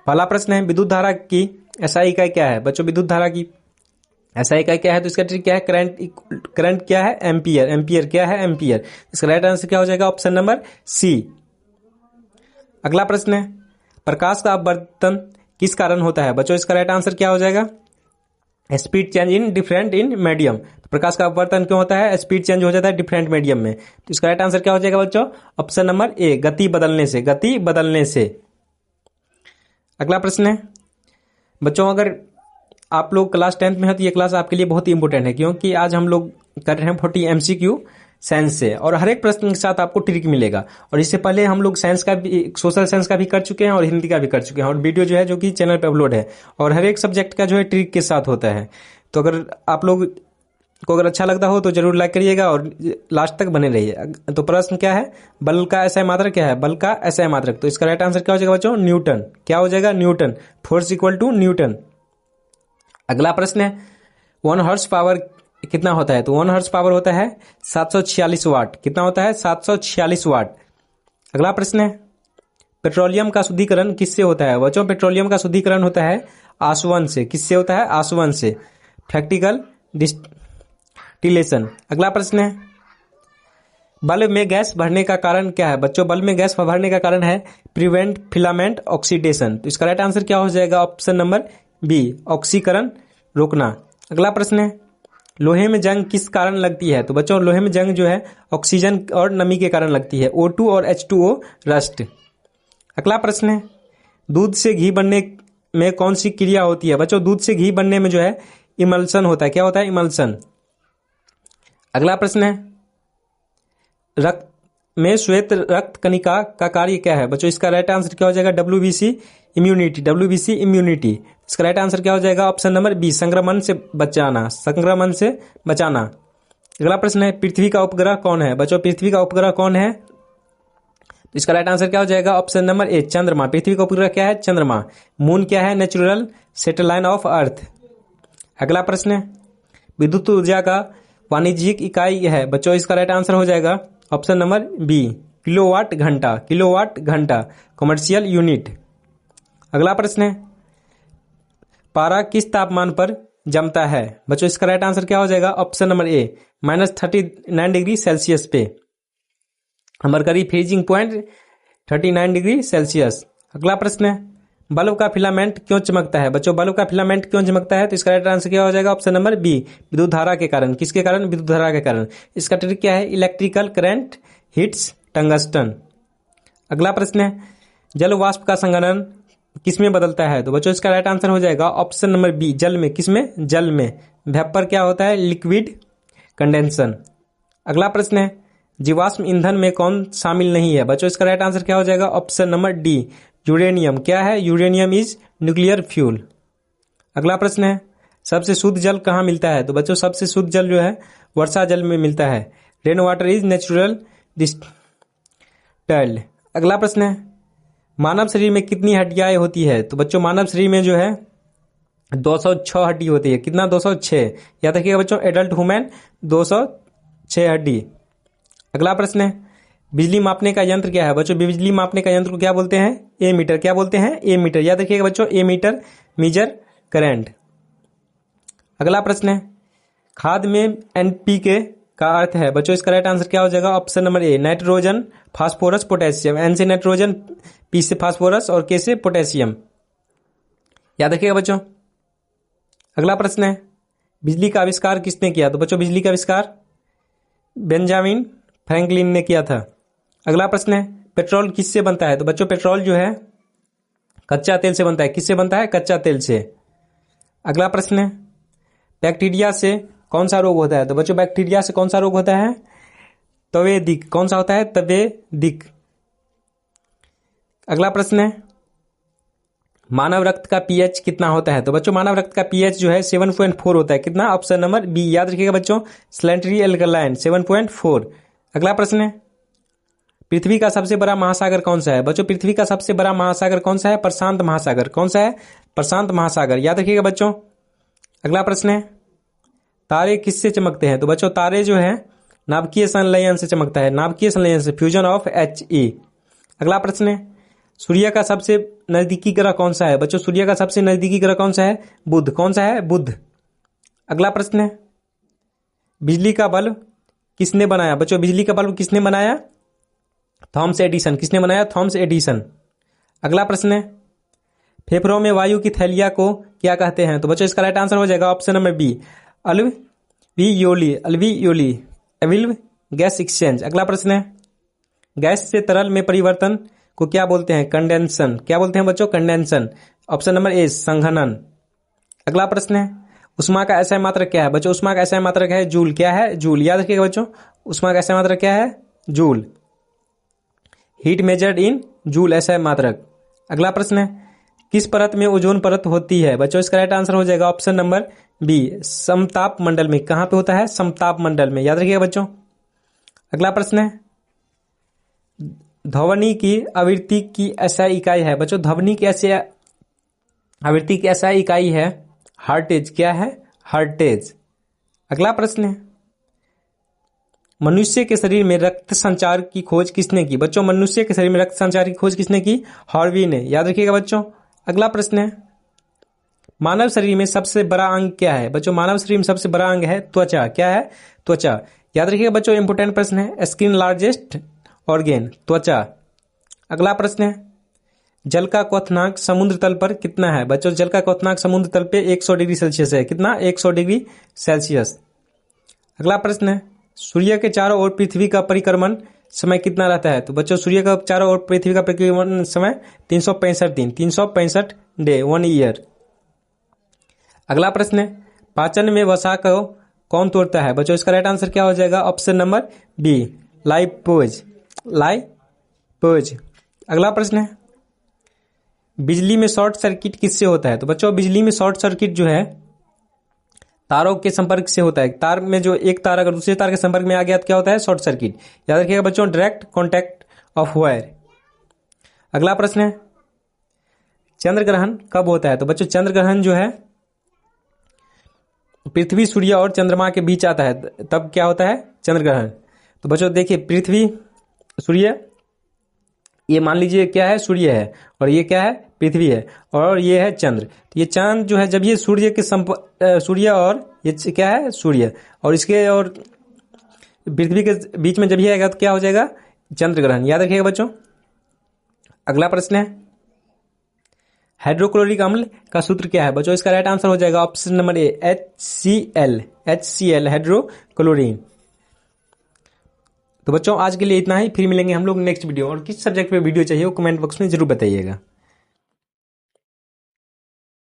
पहला प्रश्न है विद्युत धारा की एसआई इकाई क्या है। बच्चों विद्युत धारा की एसआई इकाई क्या है, तो इसका ट्रिक क्या है, करंट क्या है, एम्पियर। एम्पियर क्या है, एम्पियर। इसका राइट आंसर क्या हो जाएगा, ऑप्शन नंबर सी। अगला प्रश्न है प्रकाश का अपवर्तन किस कारण होता है। बच्चों इसका राइट आंसर क्या हो जाएगा, speed change in different in medium. तो प्रकाश का अपवर्तन क्यों होता है, स्पीड चेंज हो जाता है डिफरेंट मीडियम में। तो इसका राइट आंसर क्या हो जाएगा बच्चों, ऑप्शन नंबर ए, गति बदलने से, गति बदलने से। अगला प्रश्न है बच्चों अगर आप लोग क्लास 10th में है तो ये क्लास आपके लिए बहुत ही इंपॉर्टेंट है, क्योंकि आज हम लोग कर रहे हैं 40 MCQ साइंस से, और हर एक प्रश्न के साथ आपको ट्रिक मिलेगा। और इससे पहले हम लोग साइंस का भी, सोशल साइंस का भी कर चुके हैं और हिंदी का भी कर चुके हैं, और वीडियो जो है जो कि चैनल पे अपलोड है, और हर एक सब्जेक्ट का जो है ट्रिक के साथ होता है। तो अगर आप लोग को अगर अच्छा लगता हो तो जरूर लाइक करिएगा और लास्ट तक बने रहिए। तो प्रश्न क्या है, बल का एसआई मात्रक क्या है, बल का एसआई मात्रक। तो इसका राइट आंसर क्या हो जाएगा बच्चों, न्यूटन। क्या हो जाएगा, Newton. Force equal to Newton. अगला प्रश्न है 1 हॉर्स पावर कितना होता है। तो 1 हॉर्स पावर होता है 746 वाट। कितना होता है, 746 वाट। अगला प्रश्न है पेट्रोलियम का शुद्धिकरण किससे होता है। बच्चों पेट्रोलियम का शुद्धिकरण होता है आसवन से। किससे होता है, आसवन से, प्रैक्टिकल डिस्टिलेशन। अगला प्रश्न है बल्ब में गैस भरने का कारण क्या है। बच्चों बल्ब में गैस भरने का कारण है प्रिवेंट फिलामेंट ऑक्सीडेशन। तो इसका राइट आंसर क्या हो जाएगा, ऑप्शन नंबर बी, ऑक्सीकरण रोकना। अगला प्रश्न है लोहे में जंग किस कारण लगती है। तो बच्चों लोहे में जंग जो है ऑक्सीजन और नमी के कारण लगती है, O2 और H2O रस्ट। अगला प्रश्न है दूध से घी बनने में कौन सी क्रिया होती है। बच्चों दूध से घी बनने में जो है इमल्सन होता है। क्या होता है, इमल्सन। अगला प्रश्न है रक्त में श्वेत रक्त कणिका का कार्य क्या है। बच्चों इसका राइट आंसर क्या हो जाएगा, WBC इम्यूनिटी। WBC immunity. इसका राइट आंसर क्या हो जाएगा, ऑप्शन नंबर बी, संक्रमण से बचाना, संक्रमण से बचाना। अगला प्रश्न है पृथ्वी का उपग्रह कौन है। बच्चों पृथ्वी का उपग्रह कौन है, तो इसका राइट आंसर क्या हो जाएगा, ऑप्शन नंबर ए, चंद्रमा। पृथ्वी का उपग्रह क्या है, चंद्रमा। मून क्या है, नेचुरल सैटेलाइट ऑफ अर्थ। अगला प्रश्न है विद्युत ऊर्जा का वाणिज्यिक इकाई है। बच्चों इसका राइट आंसर हो जाएगा ऑप्शन नंबर बी, किलोवाट घंटा। किलोवाट घंटा, कमर्शियल यूनिट। अगला प्रश्न है पारा किस तापमान पर जमता है। बच्चों इसका राइट आंसर क्या हो जाएगा, option number A, -39 degree Celsius पे। Mercury freezing point 39 degree Celsius. अगला प्रश्न है बल्ब का फिलामेंट क्यों चमकता है। बच्चों बल्ब का फिलामेंट क्यों चमकता है, तो इसका राइट आंसर क्या हो जाएगा, ऑप्शन नंबर बी, विद्युत धारा के कारण। किसके कारण, विद्युत धारा के कारण। इसका ट्रिक क्या है, इलेक्ट्रिकल करंट हिट्स टंगस्टन। अगला प्रश्न है जल वाष्प का संघनन किसमें बदलता है। तो बच्चों इसका राइट आंसर हो जाएगा ऑप्शन नंबर बी, जल में। किसमें, जल में। वेपर क्या होता है, लिक्विड कंडेंसन। अगला प्रश्न है जीवाश्म ईंधन में कौन शामिल नहीं है। बच्चों इसका राइट आंसर क्या हो जाएगा, ऑप्शन नंबर डी, यूरेनियम। क्या है, यूरेनियम इज न्यूक्लियर फ्यूल। अगला प्रश्न है सबसे शुद्ध जल कहाँ मिलता है। तो बच्चों सबसे शुद्ध जल जो है वर्षा जल में मिलता है। Rain water is natural distilled. अगला प्रश्न है मानव शरीर में कितनी हड्डियां होती है। तो बच्चों मानव शरीर में जो है 206 हड्डी होती है। कितना, 206। याद रखिएगा बच्चों, एडल्ट ह्यूमन 206 हड्डी। अगला प्रश्न है बिजली मापने का यंत्र क्या है। बच्चों बिजली मापने का यंत्र को क्या बोलते हैं, ए मीटर। क्या बोलते हैं, ए मीटर। याद रखिएगा बच्चों, ए मीटर मेजर करंट। अगला प्रश्न है खाद में NPK का अर्थ है। बच्चों इसका राइट आंसर क्या हो जाएगा, ऑप्शन नंबर ए, नाइट्रोजन, फास्फोरस, पोटेशियम। N से नाइट्रोजन, P से फास्फोरस और K से पोटेशियम। याद रखिएगा बच्चों। अगला प्रश्न है बिजली का आविष्कार किसने किया। तो बच्चों बिजली का आविष्कार बेंजामिन फ्रैंकलिन ने किया था। अगला प्रश्न है पेट्रोल किससे बनता है। तो बच्चों पेट्रोल जो है कच्चा तेल से बनता है। किससे बनता है, कच्चा तेल से। अगला प्रश्न है बैक्टीरिया से कौन सा रोग होता है। तो बच्चों बैक्टीरिया से कौन सा रोग होता है, तपेदिक। कौन सा होता है, तपेदिक। अगला प्रश्न है मानव रक्त का पीएच कितना होता है। तो बच्चों मानव रक्त का पीएच जो है 7.4 होता है। कितना, ऑप्शन नंबर बी। याद रखिएगा बच्चों, सैलिनिटी एल्कलाइन 7.4। अगला प्रश्न है पृथ्वी का सबसे बड़ा महासागर कौन सा है। बच्चों पृथ्वी का सबसे बड़ा महासागर कौन सा है, प्रशांत महासागर। कौन सा है, प्रशांत महासागर। याद रखिएगा बच्चों। अगला प्रश्न है तारे किससे चमकते हैं। तो बच्चों तारे जो है नाभिकीय संलयन से चमकता है। नाभिकीय संलयन से, फ्यूजन ऑफ He। अगला प्रश्न है सूर्य का सबसे नजदीकी ग्रह कौन सा है? बच्चों सूर्य का सबसे नजदीकी ग्रह कौन सा है? बुध। कौन सा है? बुध। अगला प्रश्न है, बिजली का बल्ब किसने बनाया? बच्चों बिजली का बल्ब किसने बनाया? Thomas Edison. किसने बनाया? Thomas Edison. अगला प्रश्न है, फेफड़ों में वायु की थैलिया को क्या कहते हैं? तो बच्चों इसका राइट आंसर हो जाएगा option number B, alveoli. Alveoli, एविल्व गैस एक्सचेंज। अगला प्रश्न है, गैस से तरल में परिवर्तन को क्या बोलते हैं? कंडेंसन। क्या बोलते हैं बच्चों? कंडेंसन। ऑप्शन नंबर ए, संघनन। अगला प्रश्न है, उष्मा का एसआई मात्रक क्या है? बच्चों उष्मा का एसआई मात्रक है जूल। क्या है? जूल। याद रखिएगा बच्चों, उष्मा का एसआई मात्रक क्या है? Joule. Heat measured in joule SI मात्रक। अगला प्रश्न है, किस परत में ओजोन परत होती है? बच्चों इसका राइट आंसर हो जाएगा ऑप्शन नंबर बी, समताप मंडल में। कहां पे होता है? समताप मंडल में। याद रखिएगा बच्चों। अगला प्रश्न है, ध्वनि की आवृत्ति की एसआई इकाई है? बच्चों ध्वनि की आवृत्ति की एसआई इकाई है हर्टेज। क्या है? हर्टेज। अगला प्रश्न है, मनुष्य के शरीर में रक्त संचार की खोज किसने की? बच्चों मनुष्य के शरीर में रक्त संचार की खोज किसने की? हॉर्वी ने। याद रखिएगा बच्चों। अगला प्रश्न है, मानव शरीर में सबसे बड़ा अंग क्या है? बच्चों मानव शरीर में सबसे बड़ा अंग है त्वचा। क्या है? त्वचा। याद रखिएगा बच्चों, इंपोर्टेंट प्रश्न है, स्किन लार्जेस्ट ऑर्गेन, त्वचा। अगला प्रश्न है, जल का क्वथनांक समुद्र तल पर कितना है? बच्चों जल का क्वथनांक समुद्र तल पे 100 डिग्री सेल्सियस है। कितना? 100 डिग्री सेल्सियस। अगला प्रश्न है, सूर्य के चारों ओर पृथ्वी का परिक्रमण समय कितना रहता है? तो बच्चों सूर्य का चारों ओर पृथ्वी का परिक्रमण समय 365 दिन, 365 डे, 1 ईयर। अगला प्रश्न है, पाचन में वसा को कौन तोड़ता है? बच्चों इसका राइट आंसर क्या हो जाएगा? Option number B, lipase. Lipase. अगला प्रश्न है, बिजली में शॉर्ट सर्किट किससे होता है? तो बच्चों बिजली में शॉर्ट सर्किट जो है तारों के संपर्क से होता है। तार में जो एक तार अगर दूसरे तार के संपर्क में आ गया तो क्या होता है? Short circuit. याद रखिएगा बच्चों, डायरेक्ट कॉन्टैक्ट ऑफ वायर। अगला प्रश्न है, चंद्र ग्रहण कब होता है? तो बच्चों चंद्र ग्रहण जो है पृथ्वी, सूर्य और चंद्रमा के बीच आता है, तब क्या होता है? चंद्र ग्रहण। तो बच्चों देखिए, पृथ्वी, सूर्य, ये मान लीजिए क्या है? सूर्य है, और ये क्या है? पृथ्वी है, और ये है चंद्र। तो ये चांद जो है जब ये सूर्य के सूर्य और ये क्या है? सूर्य, और इसके और पृथ्वी के बीच में जब ये आएगा तो क्या हो जाएगा? चंद्र ग्रहण। याद रखिएगा बच्चों। अगला प्रश्न है, हाइड्रोक्लोरिक अम्ल का सूत्र क्या है? बच्चों इसका राइट आंसर हो जाएगा ऑप्शन नंबर ए, HCl। HCl हाइड्रोक्लोरीन। तो बच्चों आज के लिए इतना ही, फिर मिलेंगे हम लोग नेक्स्ट वीडियो। और किस सब्जेक्ट पे वीडियो चाहिए वो कमेंट बॉक्स में जरूर बताइएगा।